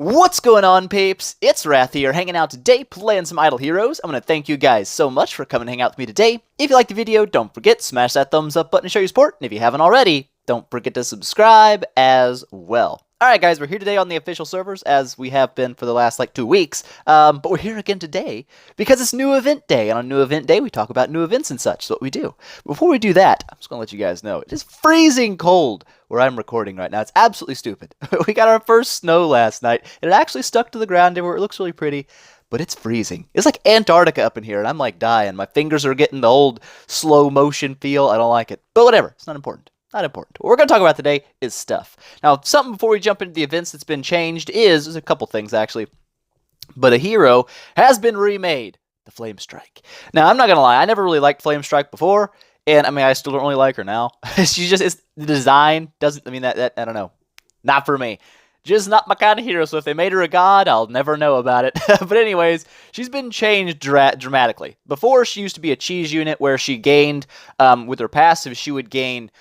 What's going on, peeps? It's Wrath here, hanging out today, playing some Idle Heroes. I'm going to thank you guys so much for coming to hang out with me today. If you liked the video, don't forget, smash that thumbs up button to show your support. And if you haven't already, don't forget to subscribe as well. Alright guys, we're here today on the official servers, as we have been for the last, 2 weeks. But we're here again today, because it's new event day. And on new event day, we talk about new events and such. That's what we do. Before we do that, I'm just going to let you guys know, it is freezing cold where I'm recording right now. It's absolutely stupid. We got our first snow last night, and it actually stuck to the ground everywhere. It looks really pretty, but it's freezing. It's like Antarctica up in here, and I'm dying. My fingers are getting the old slow motion feel. I don't like it. But whatever, it's not important. Not important. What we're going to talk about today is stuff. Now, something before we jump into the events that's been changed there's a couple things actually, but a hero has been remade, the Flame Strike. Now, I'm not going to lie, I never really liked Flame Strike before, and I still don't really like her now. The design doesn't, that I don't know, not for me. Just not my kind of hero, so if they made her a god, I'll never know about it. But anyways, she's been changed dramatically. Before, she used to be a cheese unit where she gained, with her passive, she would gain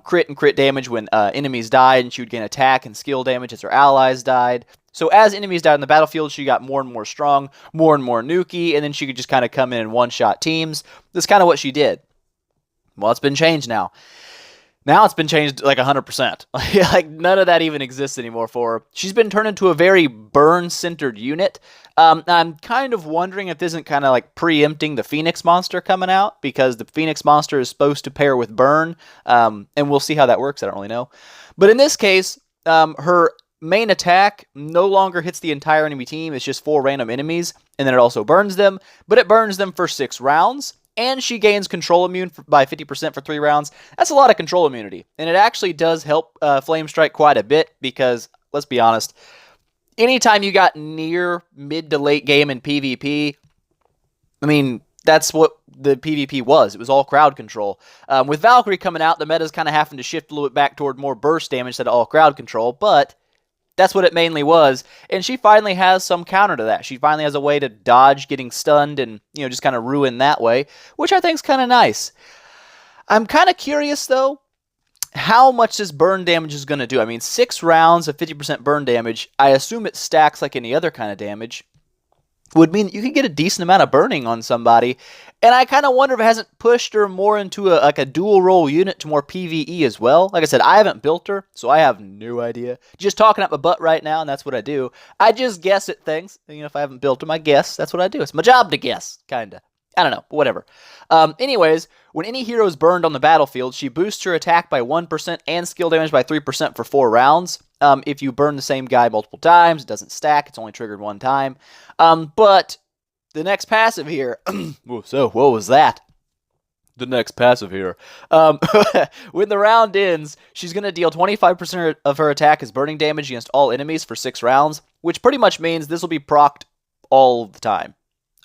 crit and crit damage when enemies died, and she would gain attack and skill damage as her allies died. So as enemies died on the battlefield, she got more and more strong, more and more nuky, and then she could just kind of come in and one-shot teams. That's kind of what she did. Well, it's been changed now. Now it's been changed 100%. None of that even exists anymore for her. She's been turned into a very burn-centered unit. I'm kind of wondering if this isn't kind of preempting the Phoenix monster coming out, because the Phoenix monster is supposed to pair with burn, and we'll see how that works. I don't really know. But in this case, her main attack no longer hits the entire enemy team. It's just 4 random enemies, and then it also burns them, but it burns them for 6 rounds. And she gains control immune by 50% for 3 rounds. That's a lot of control immunity. And it actually does help Flame Strike quite a bit because, let's be honest, anytime you got near mid to late game in PvP, that's what the PvP was. It was all crowd control. With Valkyrie coming out, the meta's kind of having to shift a little bit back toward more burst damage instead of all crowd control, but that's what it mainly was, and she finally has some counter to that. She finally has a way to dodge getting stunned and, just kind of ruin that way, which I think is kind of nice. I'm kind of curious, though, how much this burn damage is going to do. 6 rounds of 50% burn damage, I assume it stacks like any other kind of damage, would mean that you can get a decent amount of burning on somebody, and I kind of wonder if it hasn't pushed her more into a dual role unit to more PvE as well. Like I said, I haven't built her, so I have no idea. Just talking up my butt right now, and that's what I do. I just guess at things. If I haven't built them, I guess. That's what I do. It's my job to guess, kinda. I don't know, but whatever. Anyways, when any hero is burned on the battlefield, she boosts her attack by 1% and skill damage by 3% for 4 rounds. If you burn the same guy multiple times, it doesn't stack. It's only triggered 1 time. But the next passive here... So, what was that? The next passive here. When the round ends, she's going to deal 25% of her attack as burning damage against all enemies for 6 rounds, which pretty much means this will be procced all the time.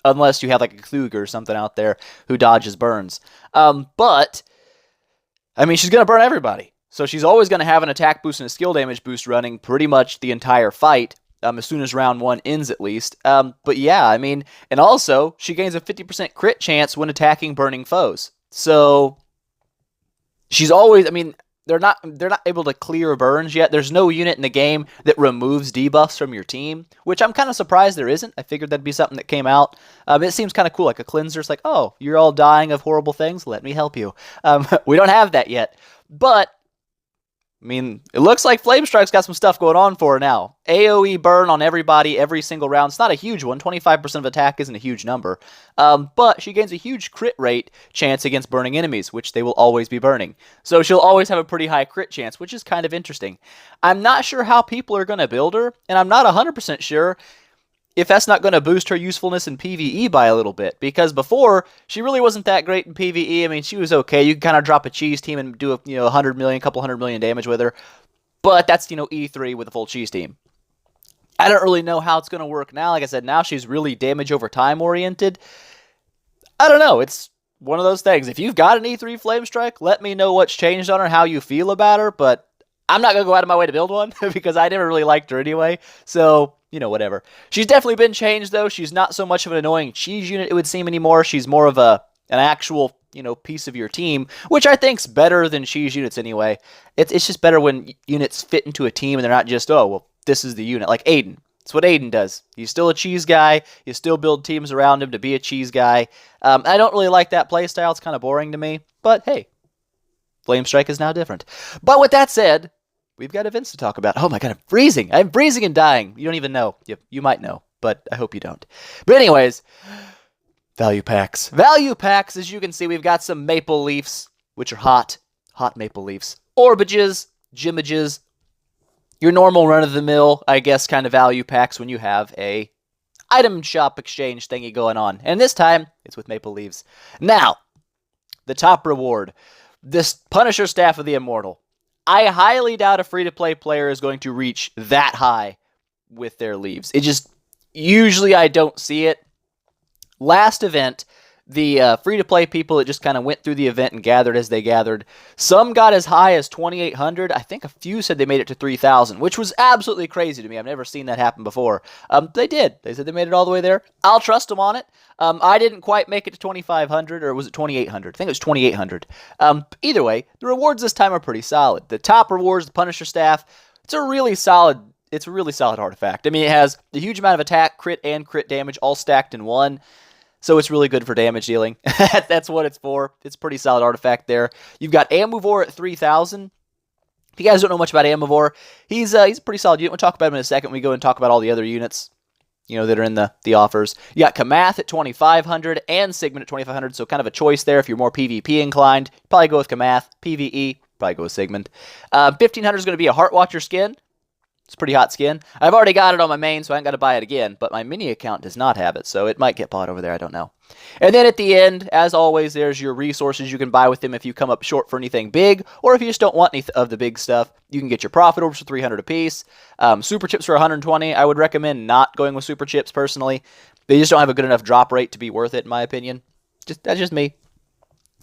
Unless you have a Kluger or something out there who dodges burns. But, she's going to burn everybody. So she's always going to have an attack boost and a skill damage boost running pretty much the entire fight. As soon as round 1 ends at least. But yeah, and also, she gains a 50% crit chance when attacking burning foes. So, she's always, they're not able to clear burns yet. There's no unit in the game that removes debuffs from your team, which I'm kind of surprised there isn't. I figured that'd be something that came out. It seems kind of cool, like a cleanser. It's like, oh, you're all dying of horrible things? Let me help you. We don't have that yet. But, it looks like Flame Strike's got some stuff going on for her now. AoE burn on everybody every single round. It's not a huge one. 25% of attack isn't a huge number. But she gains a huge crit rate chance against burning enemies, which they will always be burning. So she'll always have a pretty high crit chance, which is kind of interesting. I'm not sure how people are going to build her, and I'm not 100% sure if that's not going to boost her usefulness in PvE by a little bit. Because before, she really wasn't that great in PvE. She was okay. You can kind of drop a cheese team and do a couple 100 million damage with her. But that's, E3 with a full cheese team. I don't really know how it's going to work now. Like I said, now she's really damage over time oriented. I don't know. It's one of those things. If you've got an E3 Flame Strike, let me know what's changed on her, how you feel about her. But I'm not going to go out of my way to build one because I never really liked her anyway. So, whatever. She's definitely been changed, though. She's not so much of an annoying cheese unit, it would seem, anymore. She's more of an actual, piece of your team, which I think's better than cheese units anyway. It's just better when units fit into a team and they're not just, oh, well, this is the unit. Like Aiden. It's what Aiden does. He's still a cheese guy. You still build teams around him to be a cheese guy. I don't really like that playstyle. It's kind of boring to me. But hey, Flame Strike is now different. But with that said, we've got events to talk about. Oh my god, I'm freezing. I'm freezing and dying. You don't even know. You might know, but I hope you don't. But anyways, value packs. Value packs, as you can see, we've got some maple leafs, which are hot maple leafs. Orbages, Gimages, your normal run-of-the-mill, I guess, kind of value packs when you have a item shop exchange thingy going on. And this time, it's with maple leaves. Now, the top reward. This Punisher Staff of the Immortal. I highly doubt a free-to-play player is going to reach that high with their leaves. It just, usually I don't see it. Last event, the free-to-play people that just kind of went through the event and gathered as they gathered, some got as high as 2,800. I think a few said they made it to 3,000, which was absolutely crazy to me. I've never seen that happen before. They did. They said they made it all the way there. I'll trust them on it. I didn't quite make it to 2,500, or was it 2,800? I think it was 2,800. Either way, the rewards this time are pretty solid. The top rewards, the Punisher Staff, it's a really solid artifact. I mean, it has a huge amount of attack, crit, and crit damage all stacked in one. So it's really good for damage dealing. That's what it's for. It's a pretty solid artifact there. You've got Amuvor at 3,000. If you guys don't know much about Amuvor, he's a pretty solid unit. We'll talk about him in a second. We go and talk about all the other units, that are in the offers. You got Kamath at 2,500 and Sigmund at 2,500. So kind of a choice there if you're more PvP inclined. Probably go with Kamath. PvE, probably go with Sigmund. 1,500 is going to be a Heartwatcher skin. It's a pretty hot skin. I've already got it on my main, so I ain't got to buy it again, but my mini account does not have it, so it might get bought over there, I don't know. And then at the end, as always, there's your resources you can buy with them if you come up short for anything big, or if you just don't want any of the big stuff, you can get your profit orbs for 300 apiece. Super chips for 120. I would recommend not going with super chips, personally. They just don't have a good enough drop rate to be worth it, in my opinion. That's just me.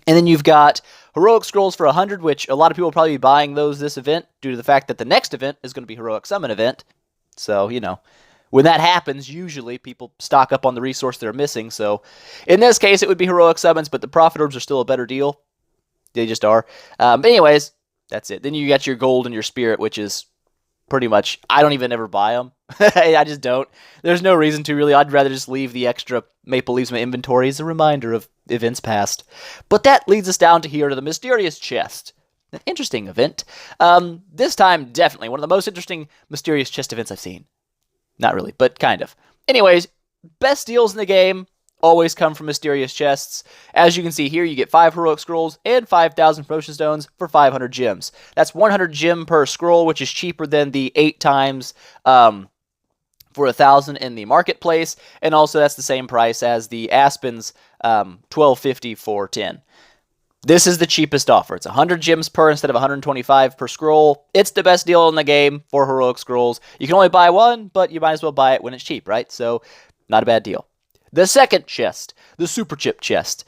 And then you've got Heroic Scrolls for 100, which a lot of people will probably be buying those this event due to the fact that the next event is going to be Heroic Summon event. So, when that happens, usually people stock up on the resource they're missing. So, in this case, it would be Heroic Summons, but the Profit Orbs are still a better deal. They just are. But anyways, that's it. Then you got your Gold and your Spirit, which is pretty much, I don't even ever buy them. I just don't. There's no reason to, really. I'd rather just leave the extra maple leaves in my inventory as a reminder of events past. But that leads us down to here to the Mysterious Chest. An interesting event. This time, definitely one of the most interesting Mysterious Chest events I've seen. Not really, but kind of. Anyways, best deals in the game always come from Mysterious Chests. As you can see here, you get 5 Heroic Scrolls and 5,000 Promotion Stones for 500 gems. That's 100 gem per scroll, which is cheaper than the 8 times for 1,000 in the marketplace, and also that's the same price as the Aspen's 1250 for 10. This is the cheapest offer. It's 100 gems per instead of 125 per scroll. It's the best deal in the game for Heroic Scrolls. You can only buy one, but you might as well buy it when it's cheap, right? So, not a bad deal. The second chest, the Superchip Chest.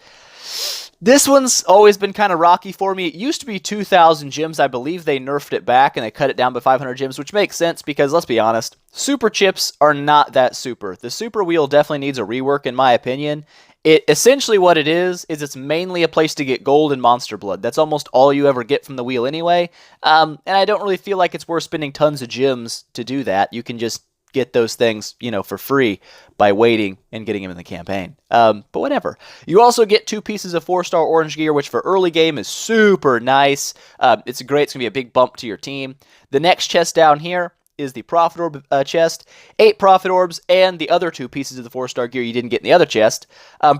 This one's always been kind of rocky for me. It used to be 2,000 gems. I believe they nerfed it back and they cut it down by 500 gems, which makes sense because, let's be honest, super chips are not that super. The super wheel definitely needs a rework, in my opinion. Essentially what it is it's mainly a place to get gold and monster blood. That's almost all you ever get from the wheel anyway. And I don't really feel like it's worth spending tons of gems to do that. You can just get those things, for free by waiting and getting them in the campaign. But whatever. You also get 2 pieces of 4-star orange gear, which for early game is super nice. It's great. It's going to be a big bump to your team. The next chest down here is the Profit Orb chest. 8 Profit Orbs and the other 2 pieces of the 4-star gear you didn't get in the other chest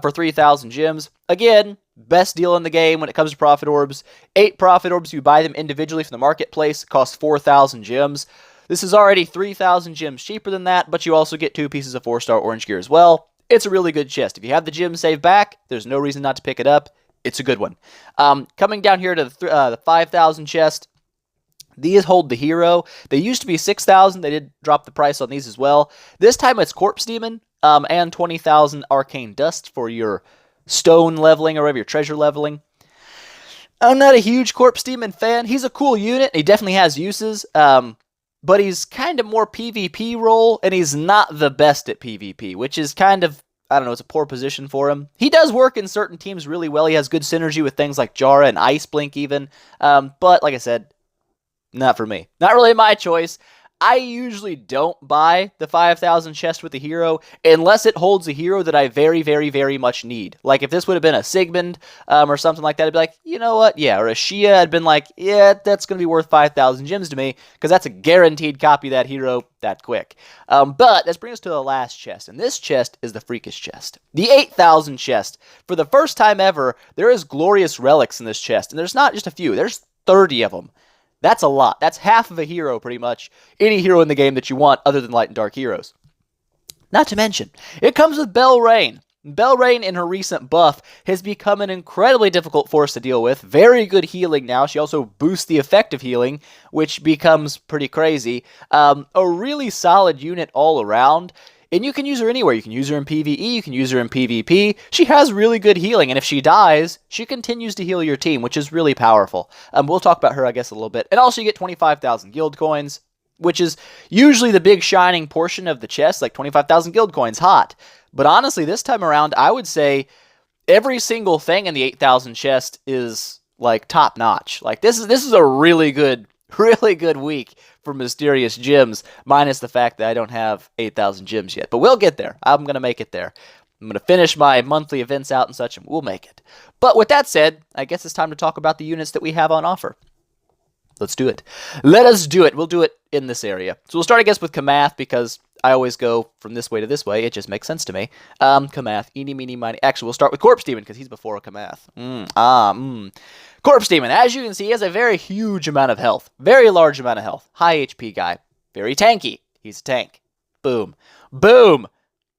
for 3,000 gems. Again, best deal in the game when it comes to Profit Orbs. 8 Profit Orbs, you buy them individually from the marketplace, cost 4,000 gems. This is already 3,000 gems cheaper than that, but you also get 2 pieces of 4-star orange gear as well. It's a really good chest. If you have the gems saved back, there's no reason not to pick it up. It's a good one. Coming down here to the 5,000 chest, these hold the hero. They used to be 6,000. They did drop the price on these as well. This time it's Corpse Demon and 20,000 Arcane Dust for your stone leveling or whatever, your treasure leveling. I'm not a huge Corpse Demon fan. He's a cool unit. He definitely has uses. But he's kind of more PvP role, and he's not the best at PvP, which is kind of, I don't know, it's a poor position for him. He does work in certain teams really well. He has good synergy with things like Jara and Ice Blink even. But like I said, not for me. Not really my choice. I usually don't buy the 5,000 chest with the hero unless it holds a hero that I very, very, very much need. Like if this would have been a Sigmund or something like that, I'd be like, you know what? Yeah, or a Shia, I'd been like, yeah, that's going to be worth 5,000 gems to me because that's a guaranteed copy of that hero that quick. But let's bring us to the last chest, and this chest is the freakish chest. The 8,000 chest. For the first time ever, there is glorious relics in this chest, and there's not just a few, there's 30 of them. That's a lot. That's half of a hero, pretty much. Any hero in the game that you want other than light and dark heroes. Not to mention, it comes with Belrain. Belrain, in her recent buff, has become an incredibly difficult force to deal with. Very good healing now. She also boosts the effect of healing, which becomes pretty crazy. A really solid unit all around. And you can use her anywhere. You can use her in PvE, you can use her in PvP. She has really good healing, and if she dies, she continues to heal your team, which is really powerful. We'll talk about her, I guess, a little bit. And also you get 25,000 guild coins, which is usually the big shining portion of the chest, like 25,000 guild coins, hot. But honestly, this time around, I would say every single thing in the 8,000 chest is, like, top-notch. Like, this is a really good week for mysterious gems, minus the fact that I don't have 8,000 gems yet. But we'll get there. I'm going to make it there. I'm going to finish my monthly events out and such, and we'll make it. But with that said, I guess it's time to talk about the units that we have on offer. Let's do it. Let us do it. We'll do it in this area. So we'll start, I guess, with Kamath, because I always go from this way to this way. It just makes sense to me. Kamath, eeny, meeny, miny. Actually, we'll start with Corpse Demon, because he's before a Kamath. Corpse Demon, as you can see, he has a very huge amount of health. Very large amount of health. High HP guy. Very tanky. He's a tank. Boom. Boom!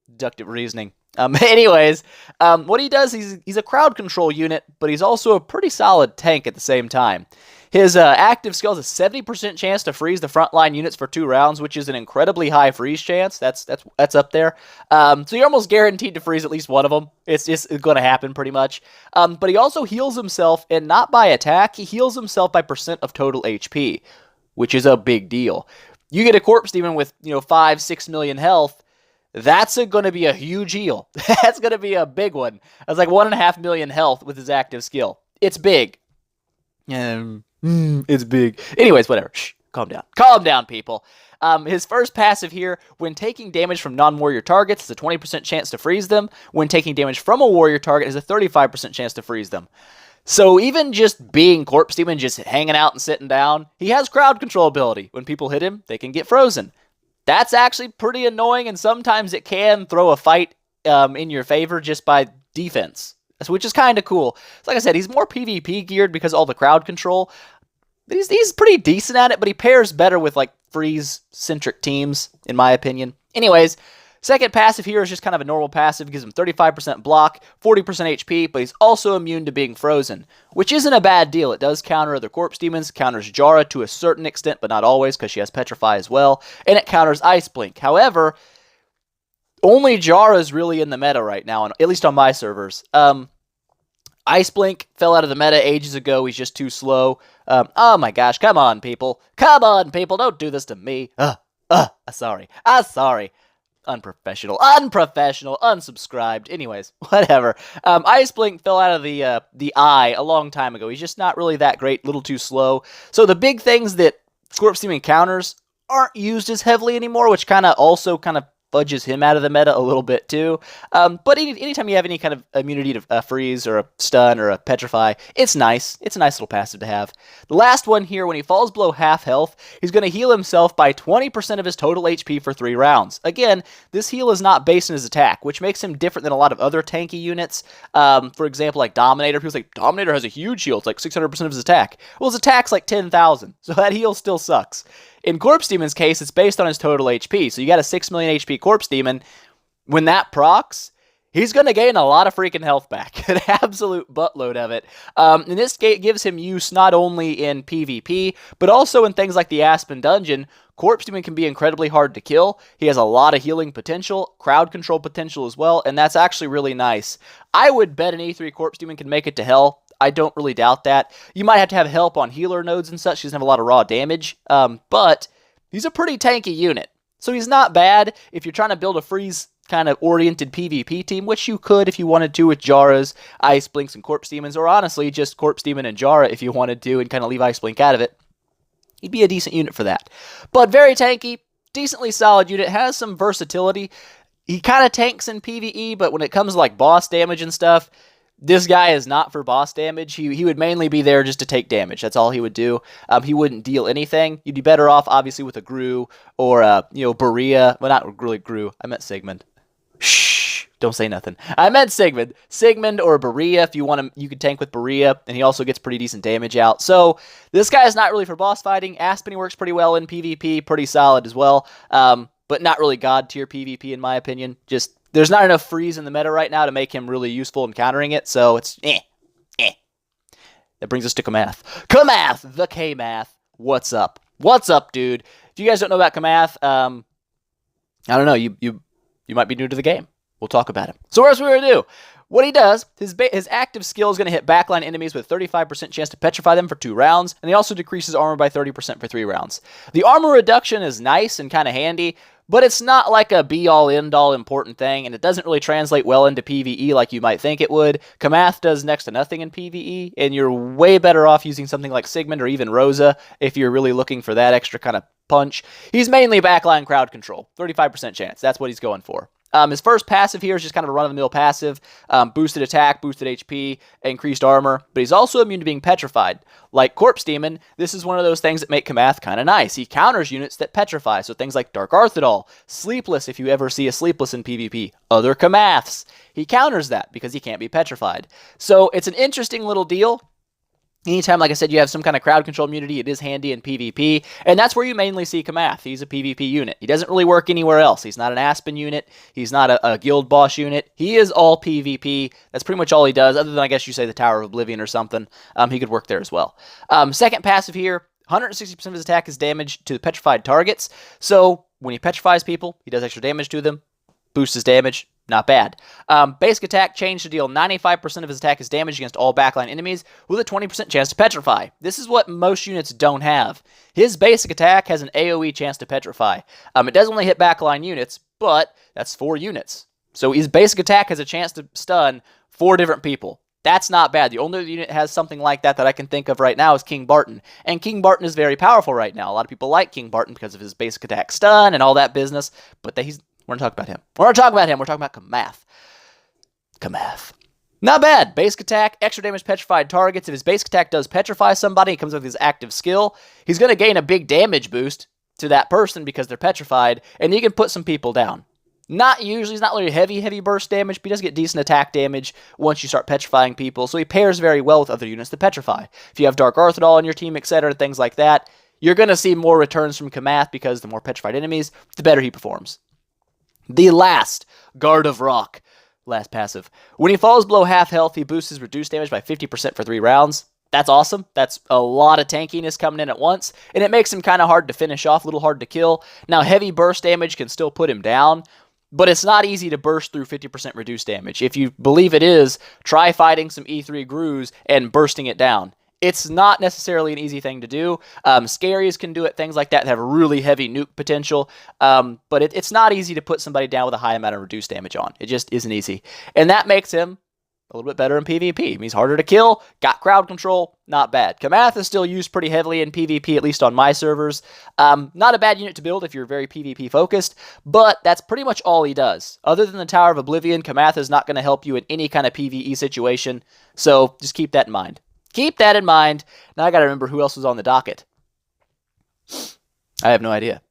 Deductive reasoning. Anyways, what he does, he's a crowd control unit, but he's also a pretty solid tank at the same time. His active skill has a 70% chance to freeze the frontline units for 2 rounds, which is an incredibly high freeze chance. That's up there. So you're almost guaranteed to freeze at least one of them. It's going to happen pretty much. But he also heals himself, and not by attack. He heals himself by percent of total HP, which is a big deal. You get a Corpse Demon with 5-6 million health. That's going to be a huge heal. That's going to be a big one. That's like 1.5 million health with his active skill. It's big. It's big. Anyways, whatever. Shh, calm down. Calm down, people. His first passive here, when taking damage from non-warrior targets, has a 20% chance to freeze them. When taking damage from a warrior target, has a 35% chance to freeze them. So even just being Corpse Demon, just hanging out and sitting down, he has crowd control ability. When people hit him, they can get frozen. That's actually pretty annoying, and sometimes it can throw a fight in your favor just by defense, which is kind of cool. So like I said, he's more PvP geared because of all the crowd control. He's pretty decent at it, but he pairs better with like freeze-centric teams, in my opinion. Anyways, second passive here is just kind of a normal passive. It gives him 35% block, 40% HP, but he's also immune to being frozen, which isn't a bad deal. It does counter other Corpse Demons, counters Jara to a certain extent, but not always, because she has Petrify as well, and it counters Ice Blink. However, only Jara is really in the meta right now, at least on my servers. Ice Blink fell out of the meta ages ago. He's just too slow. Oh my gosh, come on, people. Come on, people, don't do this to me. Sorry. Unprofessional, unsubscribed. Anyways, whatever. Ice Blink fell out of the eye a long time ago. He's just not really that great, little too slow. So the big things that Corpse Demon counters aren't used as heavily anymore, which also kind of fudges him out of the meta a little bit too. But anytime you have any kind of immunity to a freeze or a stun or a petrify, it's nice. It's a nice little passive to have. The last one here, when he falls below half health, he's going to heal himself by 20% of his total HP for 3 rounds. Again, this heal is not based on his attack, which makes him different than a lot of other tanky units. For example, like Dominator. People's like, Dominator has a huge heal. It's like 600% of his attack. Well, his attack's like 10,000, so that heal still sucks. In Corpse Demon's case, it's based on his total HP. So you got a 6 million HP Corpse Demon. When that procs, he's going to gain a lot of freaking health back. An absolute buttload of it. And this gives him use not only in PvP, but also in things like the Aspen Dungeon. Corpse Demon can be incredibly hard to kill. He has a lot of healing potential, crowd control potential as well, and that's actually really nice. I would bet an E3 Corpse Demon can make it to hell. I don't really doubt that. You might have to have help on healer nodes and such. He doesn't have a lot of raw damage, but he's a pretty tanky unit. So he's not bad if you're trying to build a freeze kind of oriented PvP team, which you could if you wanted to with Jaras, Ice Blinks, and Corpse Demons, or honestly just Corpse Demon and Jara if you wanted to and kind of leave Ice Blink out of it. He'd be a decent unit for that. But very tanky, decently solid unit, has some versatility. He kind of tanks in PvE, but when it comes to like boss damage and stuff, this guy is not for boss damage. He would mainly be there just to take damage. That's all he would do. He wouldn't deal anything. You'd be better off, obviously, with a Gru or Berea. Well, not really Gru. I meant Sigmund. Shh! Don't say nothing. I meant Sigmund. Sigmund or Berea. If you want him, you could tank with Berea, and he also gets pretty decent damage out. So this guy is not really for boss fighting. Aspen works pretty well in PvP, pretty solid as well. But not really god tier PvP in my opinion. Just there's not enough freeze in the meta right now to make him really useful in countering it, so it's That brings us to Kamath. Kamath, the K-Math. What's up? What's up, dude? If you guys don't know about Kamath, I don't know, you might be new to the game. We'll talk about him. So what's we going to do? What he does, his active skill is going to hit backline enemies with 35% chance to petrify them for 2 rounds, and he also decreases armor by 30% for 3 rounds. The armor reduction is nice and kind of handy, but it's not like a be-all, end-all important thing, and it doesn't really translate well into PvE like you might think it would. Kamath does next to nothing in PvE, and you're way better off using something like Sigmund or even Rosa if you're really looking for that extra kind of punch. He's mainly backline crowd control, 35% chance. That's what he's going for. His first passive here is just kind of a run-of-the-mill passive, boosted attack, boosted HP, increased armor, but he's also immune to being petrified. Like Corpse Demon, this is one of those things that make Kamath kind of nice. He counters units that petrify, so things like Dark Arthidol, Sleepless if you ever see a Sleepless in PvP, other Kamaths. He counters that because he can't be petrified. So it's an interesting little deal. Anytime, like I said, you have some kind of crowd control immunity, it is handy in PvP, and that's where you mainly see Kamath. He's a PvP unit. He doesn't really work anywhere else. He's not an Aspen unit. He's not a guild boss unit. He is all PvP. That's pretty much all he does, other than, I guess you say, the Tower of Oblivion or something. He could work there as well. Second passive here, 160% of his attack is damage to petrified targets, so when he petrifies people, he does extra damage to them, boosts his damage. Not bad. Basic attack changed to deal 95% of his attack as damage against all backline enemies with a 20% chance to petrify. This is what most units don't have. His basic attack has an AoE chance to petrify. It does only hit backline units, but that's 4 units. So his basic attack has a chance to stun 4 different people. That's not bad. The only unit that has something like that I can think of right now is King Barton. And King Barton is very powerful right now. A lot of people like King Barton because of his basic attack stun and all that business, but we're going to talk about him. We're going to talk about him. We're talking about Kamath. Kamath. Not bad. Basic attack, extra damage petrified targets. If his basic attack does petrify somebody, he comes with his active skill. He's going to gain a big damage boost to that person because they're petrified, and he can put some people down. Not usually, he's not really heavy burst damage, but he does get decent attack damage once you start petrifying people, so he pairs very well with other units that petrify. If you have Dark Arthidol on your team, etc., things like that, you're going to see more returns from Kamath because the more petrified enemies, the better he performs. The last, Guard of Rock. Last passive. When he falls below half health, he boosts his reduced damage by 50% for 3 rounds. That's awesome. That's a lot of tankiness coming in at once, and it makes him kind of hard to finish off, a little hard to kill. Now, heavy burst damage can still put him down, but it's not easy to burst through 50% reduced damage. If you believe it is, try fighting some E3 Grus and bursting it down. It's not necessarily an easy thing to do. Scaries can do it, things like that have really heavy nuke potential, but it's not easy to put somebody down with a high amount of reduced damage on. It just isn't easy. And that makes him a little bit better in PvP. He's harder to kill, got crowd control, not bad. Kamath is still used pretty heavily in PvP, at least on my servers. Not a bad unit to build if you're very PvP focused, but that's pretty much all he does. Other than the Tower of Oblivion, Kamath is not going to help you in any kind of PvE situation, so just keep that in mind. Keep that in mind. Now I gotta remember who else was on the docket. I have no idea.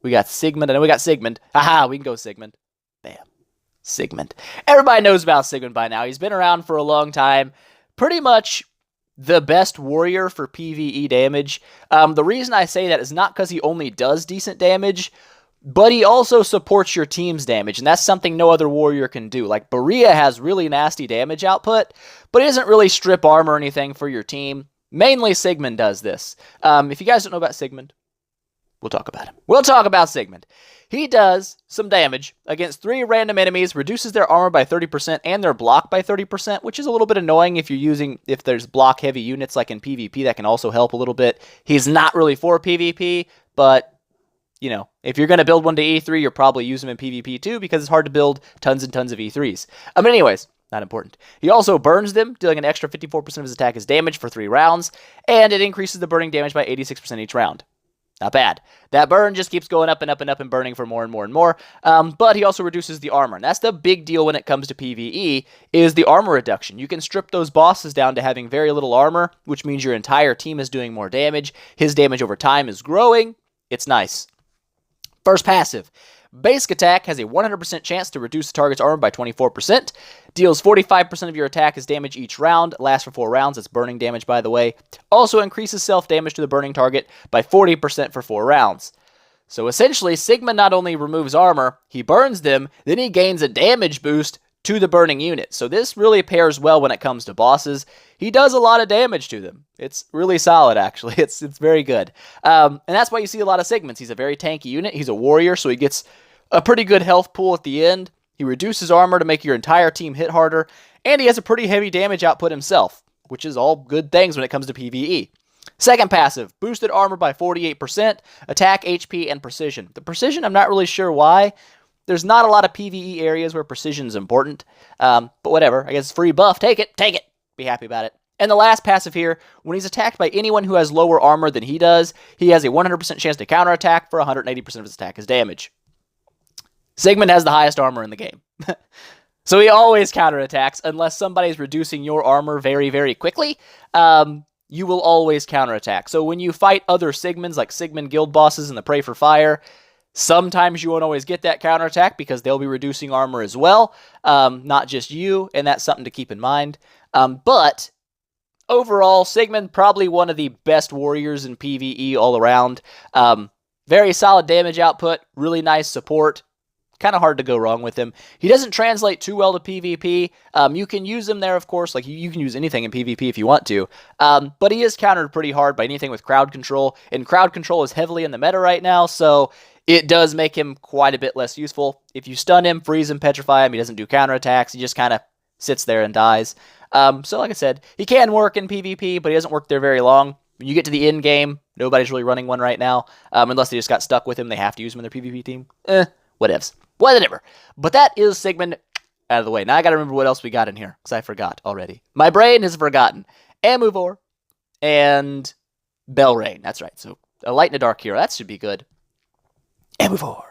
We got Sigmund. I know we got Sigmund. Haha, we can go Sigmund. Bam. Sigmund. Everybody knows about Sigmund by now. He's been around for a long time. Pretty much the best warrior for PvE damage. The reason I say that is not because he only does decent damage, but he also supports your team's damage, and that's something no other warrior can do. Like, Berea has really nasty damage output, but it doesn't really strip armor or anything for your team. Mainly Sigmund does this. If you guys don't know about Sigmund, we'll talk about him. We'll talk about Sigmund. He does some damage against 3 random enemies, reduces their armor by 30% and their block by 30%, which is a little bit annoying if there's block-heavy units like in PvP. That can also help a little bit. He's not really for PvP, but if you're going to build one to E3, you're probably using him in PvP too, because it's hard to build tons and tons of E3s. Anyways, not important. He also burns them, dealing an extra 54% of his attack as damage for 3 rounds, and it increases the burning damage by 86% each round. Not bad. That burn just keeps going up and up and up and burning for more and more and more. But he also reduces the armor. And that's the big deal when it comes to PvE, is the armor reduction. You can strip those bosses down to having very little armor, which means your entire team is doing more damage. His damage over time is growing. It's nice. First passive. Basic attack has a 100% chance to reduce the target's armor by 24%. Deals 45% of your attack as damage each round. Lasts for 4 rounds. It's burning damage, by the way. Also increases self-damage to the burning target by 40% for 4 rounds. So essentially, Sigmund not only removes armor, he burns them, then he gains a damage boost to the burning unit. So this really pairs well when it comes to bosses. He does a lot of damage to them. It's really solid, actually. It's very good. And that's why you see a lot of Sigmunds. He's a very tanky unit. He's a warrior, so he gets a pretty good health pool at the end. He reduces armor to make your entire team hit harder, and he has a pretty heavy damage output himself, which is all good things when it comes to PvE. Second passive, boosted armor by 48%, attack, HP, and precision. The precision, I'm not really sure why. There's not a lot of PvE areas where precision is important, but whatever. I guess it's free buff. Take it. Be happy about it. And the last passive here, when he's attacked by anyone who has lower armor than he does, he has a 100% chance to counterattack for 180% of his attack as damage. Sigmund has the highest armor in the game. So he always counterattacks unless somebody's reducing your armor very, very quickly. You will always counterattack. So when you fight other Sigmunds, like Sigmund guild bosses in the Pray for Fire, sometimes you won't always get that counterattack because they'll be reducing armor as well, not just you, and that's something to keep in mind. But overall, Sigmund, probably one of the best warriors in PvE all around. Very solid damage output, really nice support. Kind of hard to go wrong with him. He doesn't translate too well to PvP. You can use him there, of course. Like, you can use anything in PvP if you want to. But he is countered pretty hard by anything with crowd control. And crowd control is heavily in the meta right now, so it does make him quite a bit less useful. If you stun him, freeze him, petrify him, he doesn't do counterattacks. He just kind of sits there and dies. So like I said, he can work in PvP, but he doesn't work there very long. When you get to the end game, nobody's really running one right now. Unless they just got stuck with him, they have to use him in their PvP team. Whatevs. Whatever. But that is Sigmund out of the way. Now I gotta remember what else we got in here, because I forgot already. My brain has forgotten. Amuvor and Belrain. That's right. So a light and a dark hero. That should be good. Amuvor.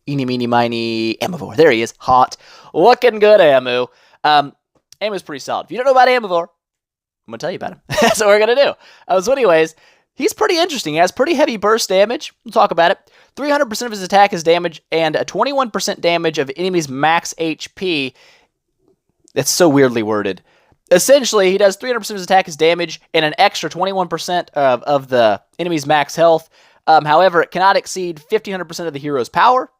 Eeny, meeny, miny, Amuvor. There he is. Hot. Looking good, Amu. Amu's pretty solid. If you don't know about Amuvor, I'm going to tell you about him. That's what we're going to do. So anyways, he's pretty interesting. He has pretty heavy burst damage. We'll talk about it. 300% of his attack is damage, and a 21% damage of enemies' max HP. That's so weirdly worded. Essentially, he does 300% of his attack as damage, and an extra 21% of the enemy's max health. However, it cannot exceed 1500% of the hero's power,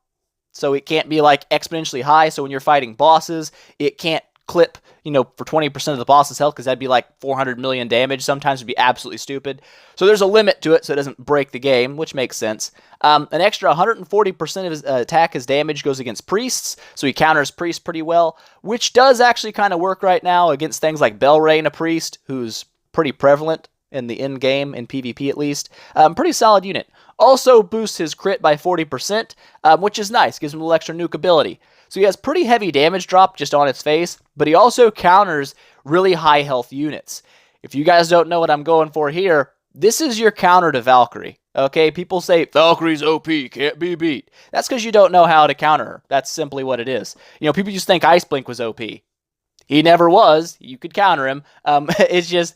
so it can't be like exponentially high. So when you're fighting bosses, it can't clip, for 20% of the boss's health, because that'd be like 400 million damage. Sometimes it'd be absolutely stupid. So there's a limit to it, so it doesn't break the game, which makes sense. An extra 140% of his attack as damage goes against priests, so he counters priests pretty well, which does actually kind of work right now against things like Belrain, a priest, who's pretty prevalent in the end game, in PvP at least. Pretty solid unit. Also boosts his crit by 40%, which is nice. Gives him a little extra nuke ability. So he has pretty heavy damage drop just on its face, but he also counters really high health units. If you guys don't know what I'm going for here, this is your counter to Valkyrie. Okay, people say, Valkyrie's OP, can't be beat. That's because you don't know how to counter her. That's simply what it is. People just think Ice Blink was OP. He never was. You could counter him. It's just,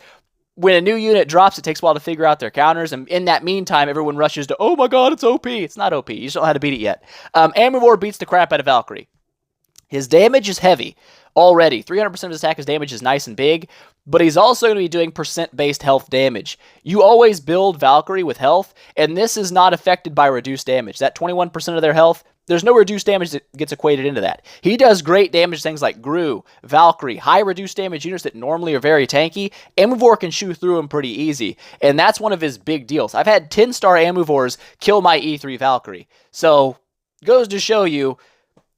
when a new unit drops, it takes a while to figure out their counters, and in that meantime, everyone rushes to, oh my god, it's OP. It's not OP. You just don't know how to beat it yet. Amuvor beats the crap out of Valkyrie. His damage is heavy already. 300% of his attack as damage is nice and big, but he's also going to be doing percent-based health damage. You always build Valkyrie with health, and this is not affected by reduced damage. That 21% of their health, there's no reduced damage that gets equated into that. He does great damage to things like Gru, Valkyrie, high reduced damage units that normally are very tanky. Amuvor can shoot through them pretty easy, and that's one of his big deals. I've had 10-star Amuvors kill my E3 Valkyrie. So, goes to show you,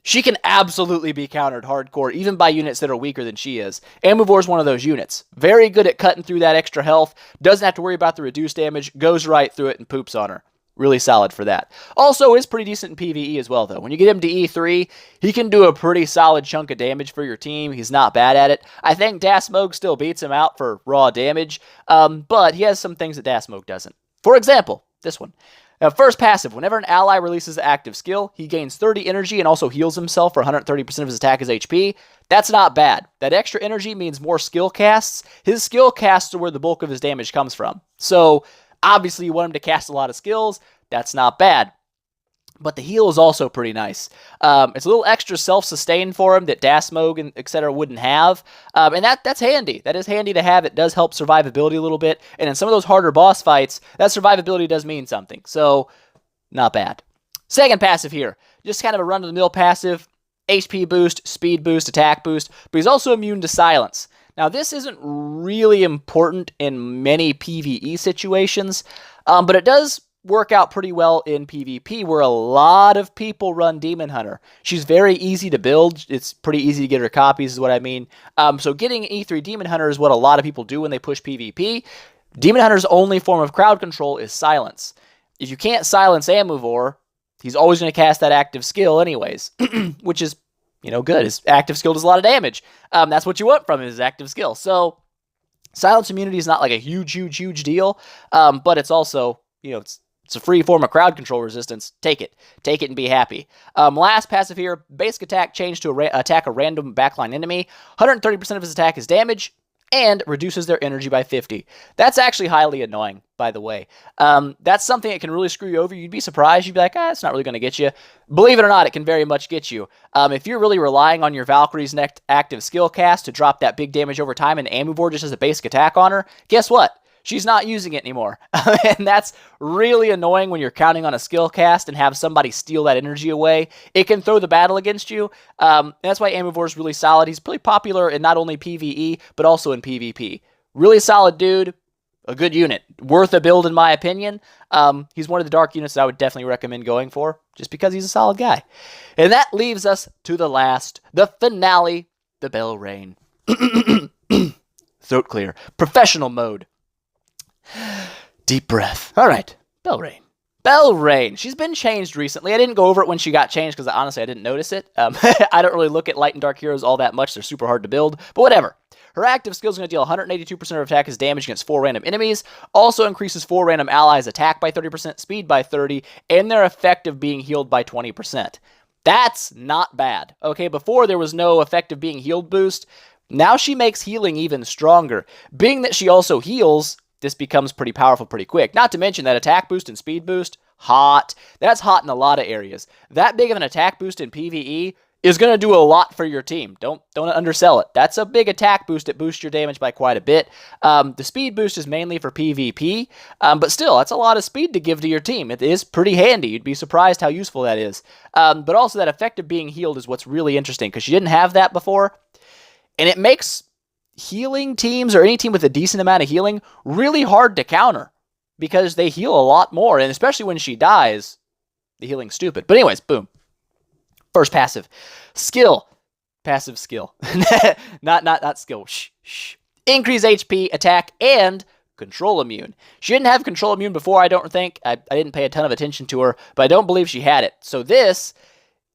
she can absolutely be countered hardcore, even by units that are weaker than she is. Amuvor is one of those units. Very good at cutting through that extra health, doesn't have to worry about the reduced damage, goes right through it and poops on her. Really solid for that. Also is pretty decent in PvE as well, though. When you get him to E3, he can do a pretty solid chunk of damage for your team. He's not bad at it. I think Dasmog still beats him out for raw damage, but he has some things that Dasmog doesn't. For example, this one. First passive, whenever an ally releases an active skill, he gains 30 energy and also heals himself for 130% of his attack as HP. That's not bad. That extra energy means more skill casts. His skill casts are where the bulk of his damage comes from. So, obviously, you want him to cast a lot of skills. That's not bad. But the heal is also pretty nice. It's a little extra self-sustain for him that Dasmog and etc. wouldn't have. And that's handy. That is handy to have. It does help survivability a little bit. And in some of those harder boss fights, that survivability does mean something. So, not bad. Second passive here. Just kind of a run-of-the-mill passive. HP boost, speed boost, attack boost. But he's also immune to silence. Now, this isn't really important in many PvE situations. But it does work out pretty well in PvP, where a lot of people run Demon Hunter. She's very easy to build. It's pretty easy to get her copies, is what I mean. So getting E3 Demon Hunter is what a lot of people do when they push PvP. Demon Hunter's only form of crowd control is silence. If you can't silence Amuvor, he's always going to cast that active skill anyways, which is, good. His active skill does a lot of damage. That's what you want from his active skill. So silence immunity is not like a huge deal, but it's also, it's a free form of crowd control resistance. Take it and be happy. Last passive here, basic attack changed to attack a random backline enemy. 130% of his attack is damage and reduces their energy by 50. That's actually highly annoying, by the way. That's something that can really screw you over. You'd be surprised. You'd be like, it's not really going to get you. Believe it or not, it can very much get you. If you're really relying on your Valkyrie's next active skill cast to drop that big damage over time and Amuvor just has a basic attack on her, guess what? She's not using it anymore. And that's really annoying when you're counting on a skill cast and have somebody steal that energy away. It can throw the battle against you. And that's why Amuvor is really solid. He's pretty popular in not only PvE, but also in PvP. Really solid dude. A good unit. Worth a build, in my opinion. He's one of the dark units that I would definitely recommend going for, just because he's a solid guy. And that leaves us to the finale, the Belrain. Throat clear. Professional mode. Deep breath. All right. Belrain. Belrain. She's been changed recently. I didn't go over it when she got changed because honestly I didn't notice it. I don't really look at light and dark heroes all that much. They're super hard to build. But whatever. Her active skill is going to deal 182% of her attack as damage against 4 random enemies. Also increases 4 random allies' attack by 30%, speed by 30%, and their effective being healed by 20%. That's not bad. Okay, before there was no effective being healed boost. Now she makes healing even stronger. Being that she also heals, this becomes pretty powerful pretty quick. Not to mention that attack boost and speed boost, hot. That's hot in a lot of areas. That big of an attack boost in PvE is going to do a lot for your team. Don't undersell it. That's a big attack boost that boosts your damage by quite a bit. The speed boost is mainly for PvP, but still, that's a lot of speed to give to your team. It is pretty handy. You'd be surprised how useful that is. But also that effective being healed is what's really interesting, because she didn't have that before, and it makes healing teams, or any team with a decent amount of healing, really hard to counter, because they heal a lot more, and especially when she dies, the healing's stupid. But anyways, boom. First passive. Skill. Passive skill. not skill. Shh. Increase HP, attack, and control immune. She didn't have control immune before, I don't think. I didn't pay a ton of attention to her, but I don't believe she had it. So this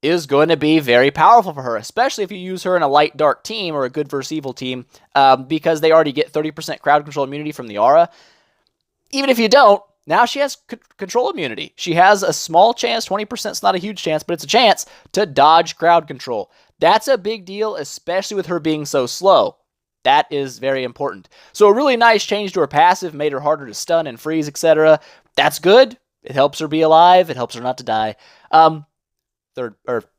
is going to be very powerful for her, especially if you use her in a light dark team or a good versus evil team, because they already get 30% crowd control immunity from the aura. Even if you don't, now she has control immunity. She has a small chance, 20% is not a huge chance, but it's a chance to dodge crowd control. That's a big deal, especially with her being so slow. That is very important. So a really nice change to her passive, made her harder to stun and freeze, etc. That's good. It helps her be alive. It helps her not to die.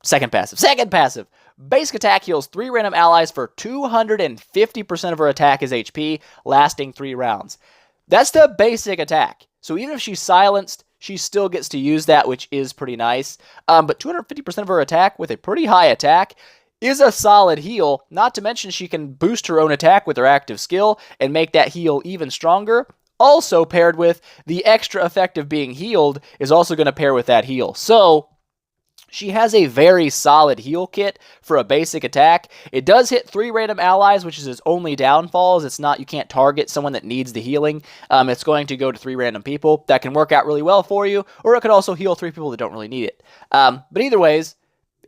Second passive. Basic attack heals 3 random allies for 250% of her attack as HP, lasting 3 rounds. That's the basic attack. So even if she's silenced, she still gets to use that, which is pretty nice. But 250% of her attack with a pretty high attack is a solid heal. Not to mention she can boost her own attack with her active skill and make that heal even stronger. Also paired with the extra effect of being healed is also going to pair with that heal. So She has a very solid heal kit for a basic attack. It does hit 3 random allies, which is its only downfalls. It's not, you can't target someone that needs the healing. It's going to go to 3 random people. That can work out really well for you, or it could also heal 3 people that don't really need it. But either ways,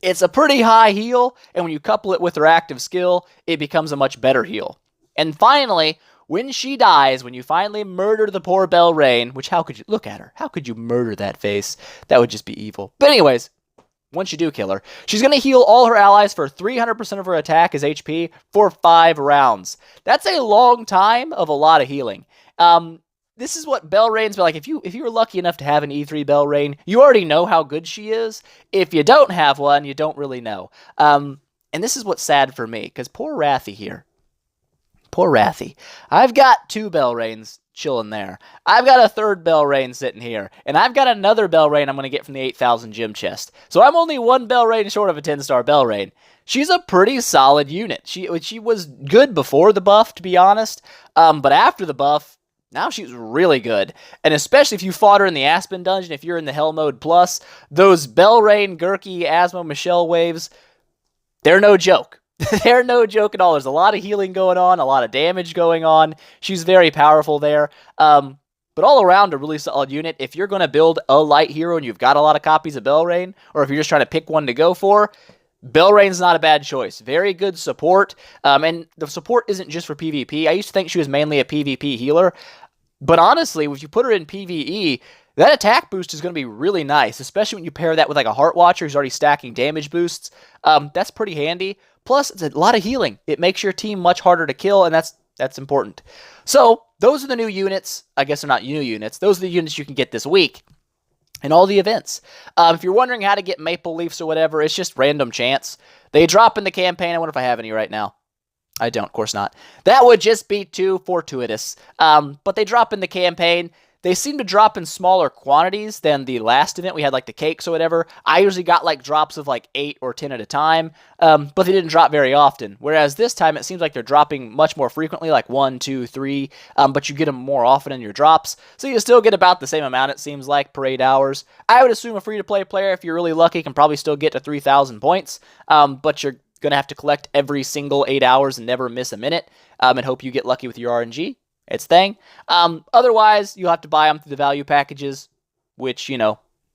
it's a pretty high heal, and when you couple it with her active skill, it becomes a much better heal. And finally, when she dies, when you finally murder the poor Belrain, which how could you, look at her, how could you murder that face? That would just be evil. But anyways, once you do kill her, she's going to heal all her allies for 300% of her attack as HP for 5 rounds. That's a long time of a lot of healing. This is what Belrain's been like. If you were lucky enough to have an E3 Belrain, you already know how good she is. If you don't have one, you don't really know. And this is what's sad for me, because poor Rathy here. Poor Rathy. I've got 2 Belrains chilling there. I've got a 3rd Belrain sitting here, and I've got another Belrain I'm going to get from the 8,000 gem chest. So I'm only 1 Belrain short of a 10-star Belrain. She's a pretty solid unit. She was good before the buff, to be honest, but after the buff, now she's really good. And especially if you fought her in the Aspen dungeon, if you're in the Hell Mode Plus, those Belrain, Gurky, Asmo, Michelle waves, they're no joke. They're no joke at all. There's a lot of healing going on, a lot of damage going on. She's very powerful there. But all around, a really solid unit. If you're going to build a light hero and you've got a lot of copies of Belrain, or if you're just trying to pick one to go for, Belrain's not a bad choice. Very good support. And the support isn't just for PvP. I used to think she was mainly a PvP healer. But honestly, if you put her in PvE, that attack boost is going to be really nice, especially when you pair that with like a Heart Watcher who's already stacking damage boosts. That's pretty handy. Plus, it's a lot of healing. It makes your team much harder to kill, and that's important. So, those are the new units. I guess they're not new units. Those are the units you can get this week in all the events. If you're wondering how to get Maple Leafs or whatever, it's just random chance. They drop in the campaign. I wonder if I have any right now. I don't, of course not. That would just be too fortuitous. But they drop in the campaign. They seem to drop in smaller quantities than the last event. We had like the cakes or whatever. I usually got like drops of like 8 or 10 at a time, but they didn't drop very often. Whereas this time it seems like they're dropping much more frequently, like 1, 2, 3, but you get them more often in your drops. So you still get about the same amount, it seems like, per 8 hours. I would assume a free-to-play player, if you're really lucky, can probably still get to 3,000 points, but you're going to have to collect every single 8 hours and never miss a minute, and hope you get lucky with your RNG. It's thing. Otherwise, you'll have to buy them through the value packages, which,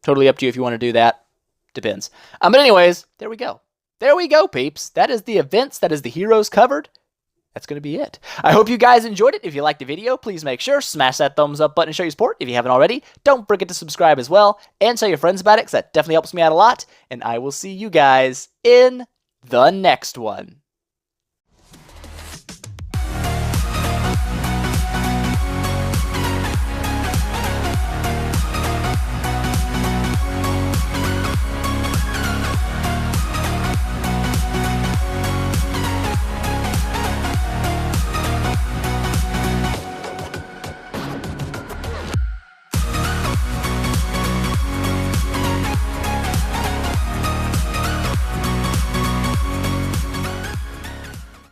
totally up to you if you want to do that. Depends. But anyways, there we go. There we go, peeps. That is the events. That is the heroes covered. That's going to be it. I hope you guys enjoyed it. If you liked the video, please make sure, smash that thumbs up button and show your support. If you haven't already, don't forget to subscribe as well, and tell your friends about it, because that definitely helps me out a lot. And I will see you guys in the next one.